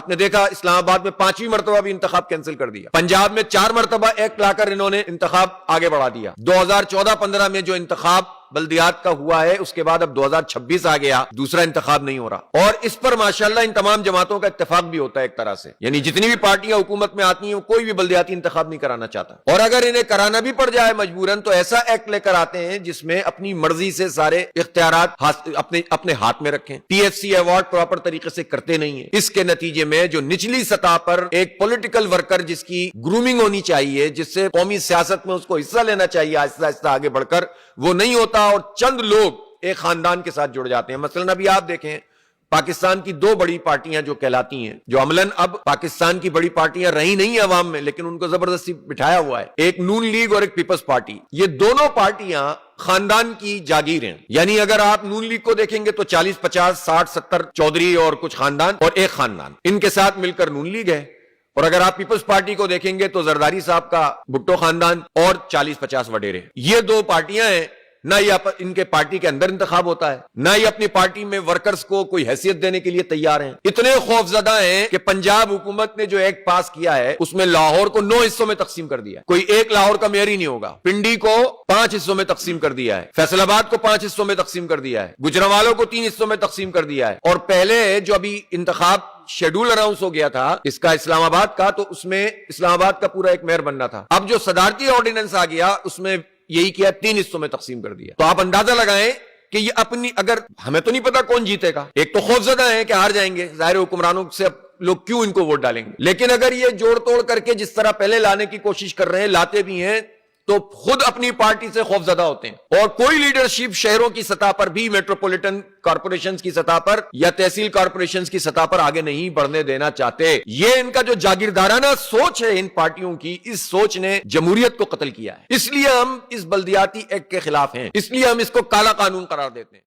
آپ نے دیکھا اسلام آباد میں 5ویں مرتبہ بھی انتخاب کینسل کر دیا، پنجاب میں 4 مرتبہ ایکٹ لا کر انہوں نے انتخاب آگے بڑھا دیا، 2014-15 میں جو انتخاب بلدیات کا ہوا ہے اس کے بعد اب 2026 آ گیا، دوسرا انتخاب نہیں ہو رہا، اور اس پر ماشاءاللہ ان تمام جماعتوں کا اتفاق بھی ہوتا ہے ایک طرح سے، یعنی جتنی بھی پارٹیاں حکومت میں آتی ہیں کوئی بھی بلدیاتی انتخاب نہیں کرانا چاہتا، اور اگر انہیں کرانا بھی پڑ جائے مجبوراً تو ایسا ایکٹ لے کر آتے ہیں جس میں اپنی مرضی سے سارے اختیارات اپنے ہاتھ میں رکھیں، P F C award proper طریقے سے کرتے نہیں ہیں، اس کے نتیجے میں جو نچلی سطح پر ایک پولیٹیکل ورکر جس کی گرومنگ ہونی چاہیے، جس سے قومی سیاست میں اس کو حصہ لینا چاہیے آہستہ آہستہ آگے بڑھ کر، وہ نہیں ہوتا، اور چند لوگ ایک خاندان کے ساتھ جڑ جاتے ہیں۔ مثلا ابھی آپ دیکھیں پاکستان کی 2 بڑی پارٹیاں جو کہلاتی ہیں، جو عملاً اب پاکستان کی بڑی پارٹیاں رہی نہیں ہیں عوام میں، لیکن ان کو زبردستی بٹھایا ہوا ہے، ایک نون لیگ اور ایک پیپلز پارٹی، یہ دونوں پارٹیاں خاندان کی جاگیر ہیں، یعنی اگر آپ نون لیگ کو دیکھیں گے تو 40 50 60 70 چودھری اور کچھ خاندان اور ایک خاندان، ان کے ساتھ مل کر نون لیگ ہے، اور اگر آپ پیپلز پارٹی کو دیکھیں گے تو زرداری صاحب کا بھٹو خاندان اور 40 50 وڈیرے، یہ 2 پارٹیاں ہیں، نہ یہ ان کے پارٹی کے اندر انتخاب ہوتا ہے، نہ یہ اپنی پارٹی میں ورکرز کو کوئی حیثیت دینے کے لیے تیار ہیں، اتنے خوف زدہ ہیں کہ پنجاب حکومت نے جو ایکٹ پاس کیا ہے اس میں لاہور کو 9 حصوں میں تقسیم کر دیا ہے، کوئی ایک لاہور کا میئر ہی نہیں ہوگا، پنڈی کو 5 حصوں میں تقسیم کر دیا ہے، فیصل آباد کو 5 حصوں میں تقسیم کر دیا ہے، گجرانوالوں کو 3 حصوں میں تقسیم کر دیا ہے، اور پہلے جو ابھی انتخاب شیڈول اناؤنس ہو گیا تھا اس کا اسلام آباد کا، تو اس میں اسلام آباد کا پورا ایک میئر بننا تھا، اب جو صدارتی آرڈیننس آ گیا اس میں یہی کیا 3 حصوں میں تقسیم کر دیا، تو آپ اندازہ لگائیں کہ یہ اپنی، اگر ہمیں تو نہیں پتا کون جیتے گا، ایک تو خوف زدہ ہیں کہ ہار جائیں گے، ظاہر حکمرانوں سے اب لوگ کیوں ان کو ووٹ ڈالیں گے، لیکن اگر یہ جوڑ توڑ کر کے جس طرح پہلے لانے کی کوشش کر رہے ہیں، لاتے بھی ہیں، تو خود اپنی پارٹی سے خوف زدہ ہوتے ہیں، اور کوئی لیڈرشپ شہروں کی سطح پر بھی، میٹروپولیٹن کارپوریشنز کی سطح پر یا تحصیل کارپوریشنز کی سطح پر آگے نہیں بڑھنے دینا چاہتے۔ یہ ان کا جو جاگیردارانہ سوچ ہے ان پارٹیوں کی، اس سوچ نے جمہوریت کو قتل کیا ہے، اس لیے ہم اس بلدیاتی ایکٹ کے خلاف ہیں، اس لیے ہم اس کو کالا قانون قرار دیتے ہیں۔